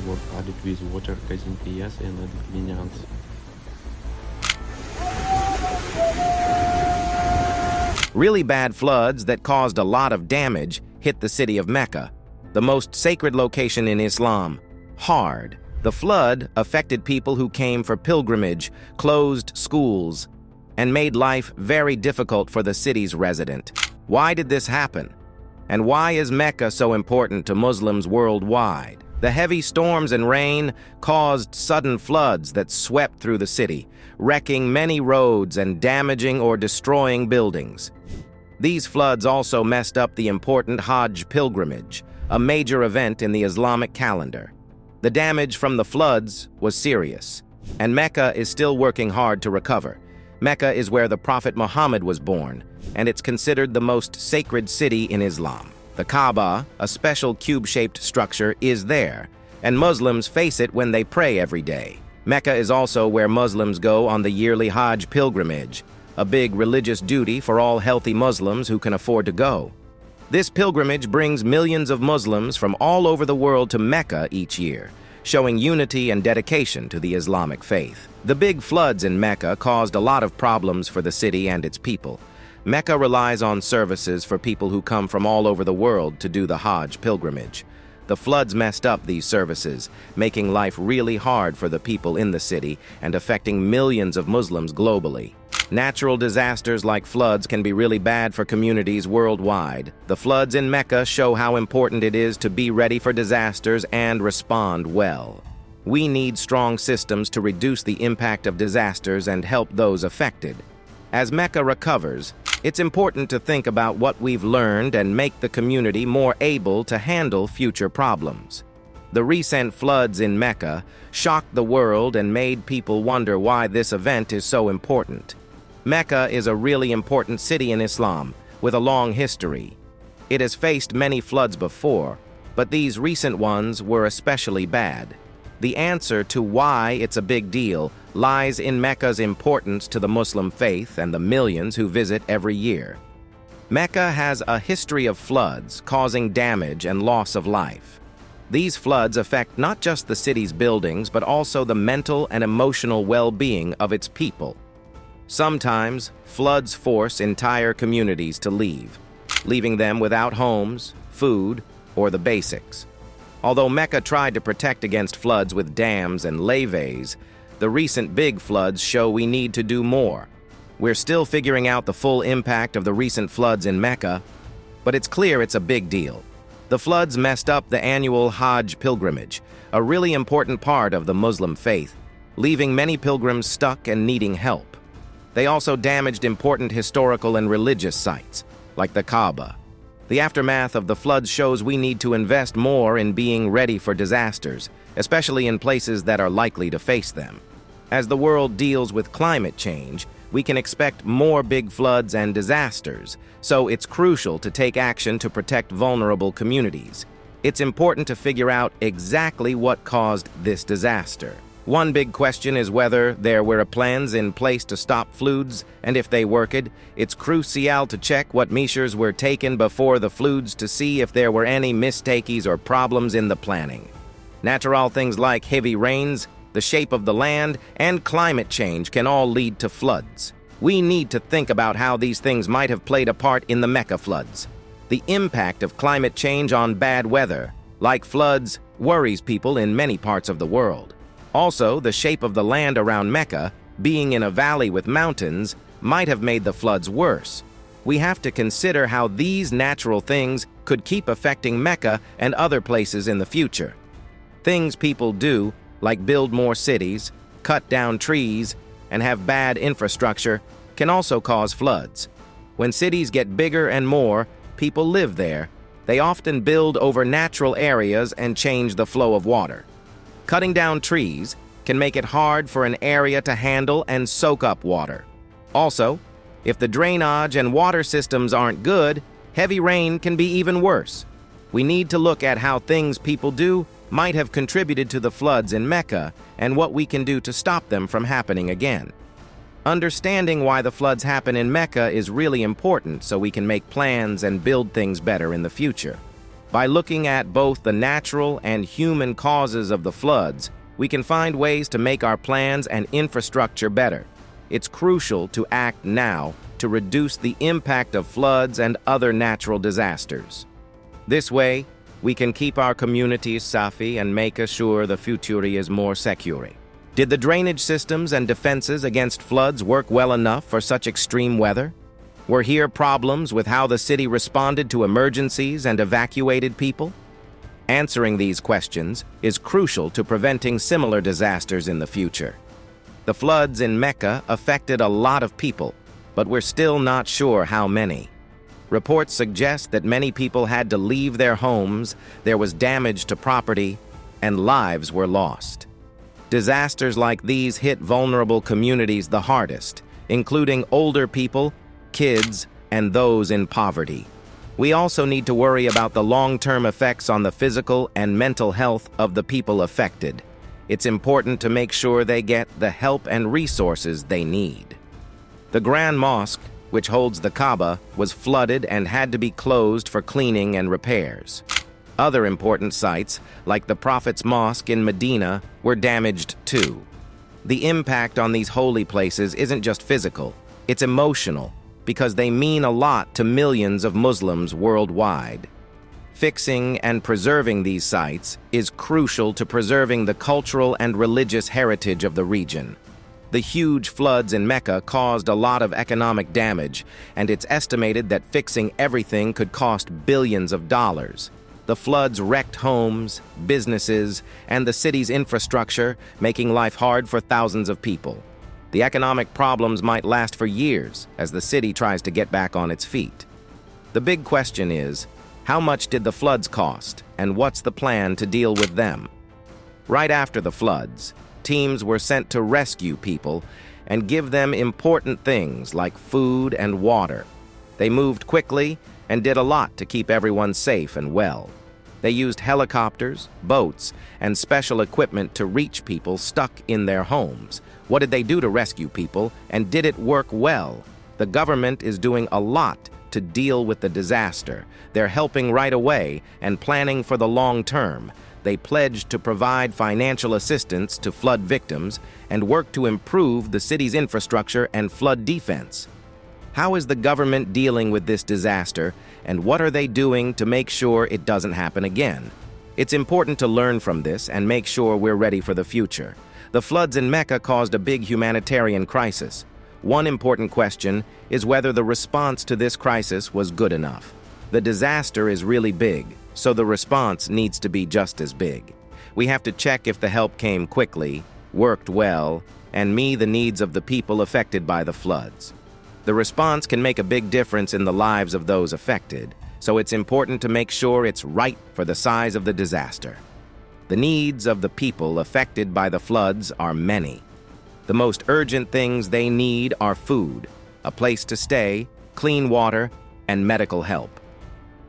were flooded with water, causing chaos and inconvenience. Really bad floods that caused a lot of damage hit the city of Mecca, the most sacred location in Islam, hard. The flood affected people who came for pilgrimage, closed schools, and made life very difficult for the city's resident. Why did this happen? And why is Mecca so important to Muslims worldwide? The heavy storms and rain caused sudden floods that swept through the city, wrecking many roads and damaging or destroying buildings. These floods also messed up the important Hajj Pilgrimage, a major event in the Islamic calendar. The damage from the floods was serious, and Mecca is still working hard to recover. Mecca is where the Prophet Muhammad was born, and it's considered the most sacred city in Islam. The Kaaba, a special cube-shaped structure, is there, and Muslims face it when they pray every day. Mecca is also where Muslims go on the yearly Hajj Pilgrimage, a big religious duty for all healthy Muslims who can afford to go. This pilgrimage brings millions of Muslims from all over the world to Mecca each year, showing unity and dedication to the Islamic faith. The big floods in Mecca caused a lot of problems for the city and its people. Mecca relies on services for people who come from all over the world to do the Hajj pilgrimage. The floods messed up these services, making life really hard for the people in the city and affecting millions of Muslims globally. Natural disasters like floods can be really bad for communities worldwide. The floods in Mecca show how important it is to be ready for disasters and respond well. We need strong systems to reduce the impact of disasters and help those affected. As Mecca recovers, it's important to think about what we've learned and make the community more able to handle future problems. The recent floods in Mecca shocked the world and made people wonder why this event is so important. Mecca is a really important city in Islam, with a long history. It has faced many floods before, but these recent ones were especially bad. The answer to why it's a big deal lies in Mecca's importance to the Muslim faith and the millions who visit every year. Mecca has a history of floods causing damage and loss of life. These floods affect not just the city's buildings, but also the mental and emotional well-being of its people. Sometimes, floods force entire communities to leave, leaving them without homes, food, or the basics. Although Mecca tried to protect against floods with dams and lifes, the recent big floods show we need to do more. We're still figuring out the full impact of the recent floods in Mecca, but it's clear it's a big deal. The floods messed up the annual Hajj Pilgrimage, a really important part of the Muslim faith, leaving many pilgrims stuck and needing help. They also damaged important historical and religious sites, like the Kaaba. The aftermath of the floods shows we need to invest more in being ready for disasters, especially in places that are likely to face them. As the world deals with climate change, we can expect more big floods and disasters, so it's crucial to take action to protect vulnerable communities. It's important to figure out exactly what caused this disaster. One big question is whether there were plans in place to stop floods, and if they worked. It's crucial to check what measures were taken before the floods to see if there were any mistakes or problems in the planning. Natural things like heavy rains, the shape of the land, and climate change can all lead to floods. We need to think about how these things might have played a part in the Mecca floods. The impact of climate change on bad weather, like floods, worries people in many parts of the world. Also, the shape of the land around Mecca, being in a valley with mountains, might have made the floods worse. We have to consider how these natural things could keep affecting Mecca and other places in the future. Things people do, like build more cities, cut down trees, and have bad infrastructure, can also cause floods. When cities get bigger and more, people live there. They often build over natural areas and change the flow of water. Cutting down trees can make it hard for an area to handle and soak up water. Also, if the drainage and water systems aren't good, heavy rain can be even worse. We need to look at how things people do might have contributed to the floods in Mecca and what we can do to stop them from happening again. Understanding why the floods happen in Mecca is really important so we can make plans and build things better in the future. By looking at both the natural and human causes of the floods, we can find ways to make our plans and infrastructure better. It's crucial to act now to reduce the impact of floods and other natural disasters. This way, we can keep our communities safe and make sure the future is more secure. Did the drainage systems and defenses against floods work well enough for such extreme weather? Were here problems with how the city responded to emergencies and evacuated people? Answering these questions is crucial to preventing similar disasters in the future. The floods in Mecca affected a lot of people, but we're still not sure how many. Reports suggest that many people had to leave their homes, there was damage to property, and lives were lost. Disasters like these hit vulnerable communities the hardest, including older people, kids, and those in poverty. We also need to worry about the long-term effects on the physical and mental health of the people affected. It's important to make sure they get the help and resources they need. The Grand Mosque, which holds the Kaaba, was flooded and had to be closed for cleaning and repairs. Other important sites, like the Prophet's Mosque in Medina, were damaged too. The impact on these holy places isn't just physical, it's emotional, because they mean a lot to millions of Muslims worldwide. Fixing and preserving these sites is crucial to preserving the cultural and religious heritage of the region. The huge floods in Mecca caused a lot of economic damage, and it's estimated that fixing everything could cost billions of dollars. The floods wrecked homes, businesses, and the city's infrastructure, making life hard for thousands of people. The economic problems might last for years as the city tries to get back on its feet. The big question is, how much did the floods cost, and what's the plan to deal with them? Right after the floods, teams were sent to rescue people and give them important things like food and water. They moved quickly and did a lot to keep everyone safe and well. They used helicopters, boats, and special equipment to reach people stuck in their homes. What did they do to rescue people, and did it work well? The government is doing a lot to deal with the disaster. They're helping right away and planning for the long term. They pledged to provide financial assistance to flood victims and work to improve the city's infrastructure and flood defense. How is the government dealing with this disaster, and what are they doing to make sure it doesn't happen again? It's important to learn from this and make sure we're ready for the future. The floods in Mecca caused a big humanitarian crisis. One important question is whether the response to this crisis was good enough. The disaster is really big, so the response needs to be just as big. We have to check if the help came quickly, worked well, and meet the needs of the people affected by the floods. The response can make a big difference in the lives of those affected, so it's important to make sure it's right for the size of the disaster. The needs of the people affected by the floods are many. The most urgent things they need are food, a place to stay, clean water, and medical help.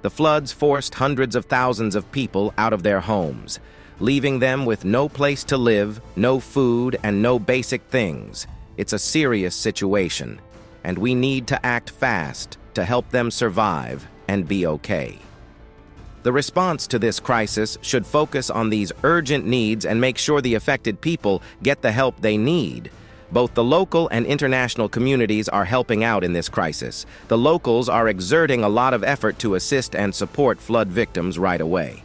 The floods forced hundreds of thousands of people out of their homes, leaving them with no place to live, no food, and no basic things. It's a serious situation, and we need to act fast to help them survive and be okay. The response to this crisis should focus on these urgent needs and make sure the affected people get the help they need. Both the local and international communities are helping out in this crisis. The locals are exerting a lot of effort to assist and support flood victims right away.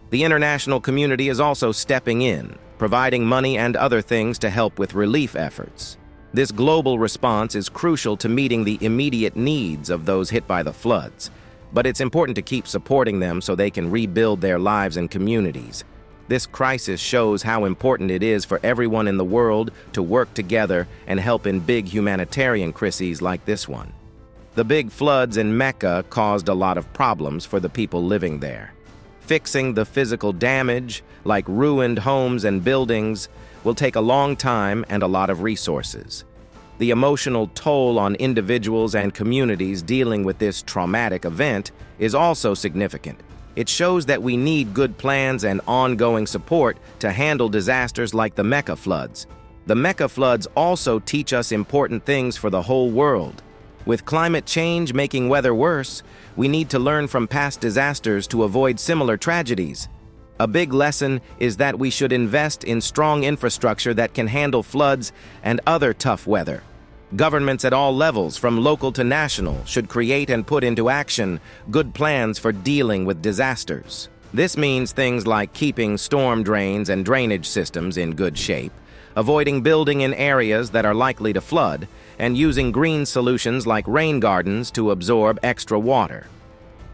The international community is also stepping in, providing money and other things to help with relief efforts. This global response is crucial to meeting the immediate needs of those hit by the floods, but it's important to keep supporting them so they can rebuild their lives and communities. This crisis shows how important it is for everyone in the world to work together and help in big humanitarian crises like this one. The big floods in Mecca caused a lot of problems for the people living there. Fixing the physical damage, like ruined homes and buildings, will take a long time and a lot of resources. The emotional toll on individuals and communities dealing with this traumatic event is also significant. It shows that we need good plans and ongoing support to handle disasters like the Mecca floods. The Mecca floods also teach us important things for the whole world. With climate change making weather worse, we need to learn from past disasters to avoid similar tragedies. A big lesson is that we should invest in strong infrastructure that can handle floods and other tough weather. Governments at all levels, from local to national, should create and put into action good plans for dealing with disasters. This means things like keeping storm drains and drainage systems in good shape, avoiding building in areas that are likely to flood, and using green solutions like rain gardens to absorb extra water.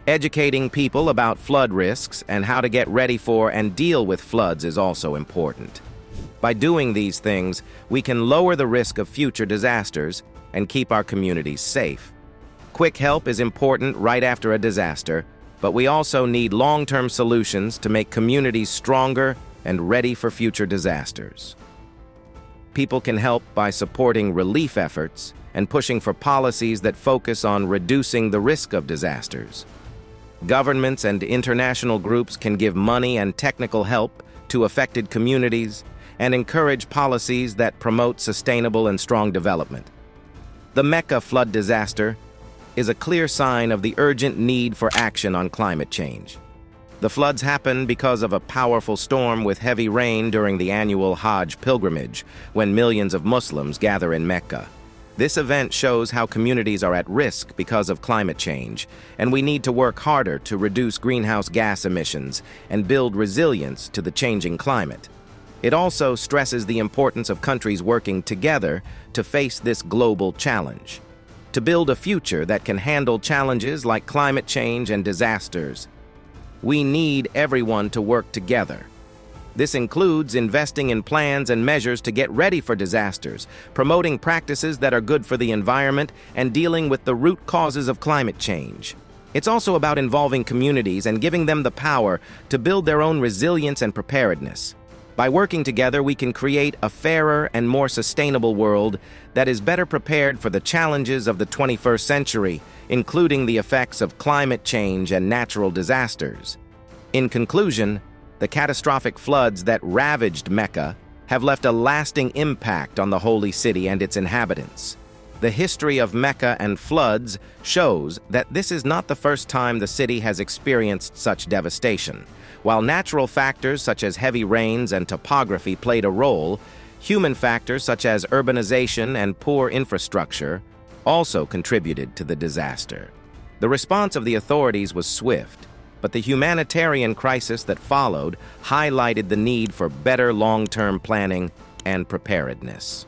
Educating people about flood risks and how to get ready for and deal with floods is also important. By doing these things, we can lower the risk of future disasters and keep our communities safe. Quick help is important right after a disaster, but we also need long-term solutions to make communities stronger and ready for future disasters. People can help by supporting relief efforts and pushing for policies that focus on reducing the risk of disasters. Governments and international groups can give money and technical help to affected communities and encourage policies that promote sustainable and strong development. The Mecca flood disaster is a clear sign of the urgent need for action on climate change. The floods happen because of a powerful storm with heavy rain during the annual Hajj Pilgrimage, when millions of Muslims gather in Mecca. This event shows how communities are at risk because of climate change, and we need to work harder to reduce greenhouse gas emissions and build resilience to the changing climate. It also stresses the importance of countries working together to face this global challenge, to build a future that can handle challenges like climate change and disasters. We need everyone to work together. This includes investing in plans and measures to get ready for disasters, promoting practices that are good for the environment, and dealing with the root causes of climate change. It's also about involving communities and giving them the power to build their own resilience and preparedness. By working together, we can create a fairer and more sustainable world that is better prepared for the challenges of the 21st century, including the effects of climate change and natural disasters. In conclusion, the catastrophic floods that ravaged Mecca have left a lasting impact on the holy city and its inhabitants. The history of Mecca and floods shows that this is not the first time the city has experienced such devastation. While natural factors such as heavy rains and topography played a role, human factors such as urbanization and poor infrastructure also contributed to the disaster. The response of the authorities was swift, but the humanitarian crisis that followed highlighted the need for better long-term planning and preparedness.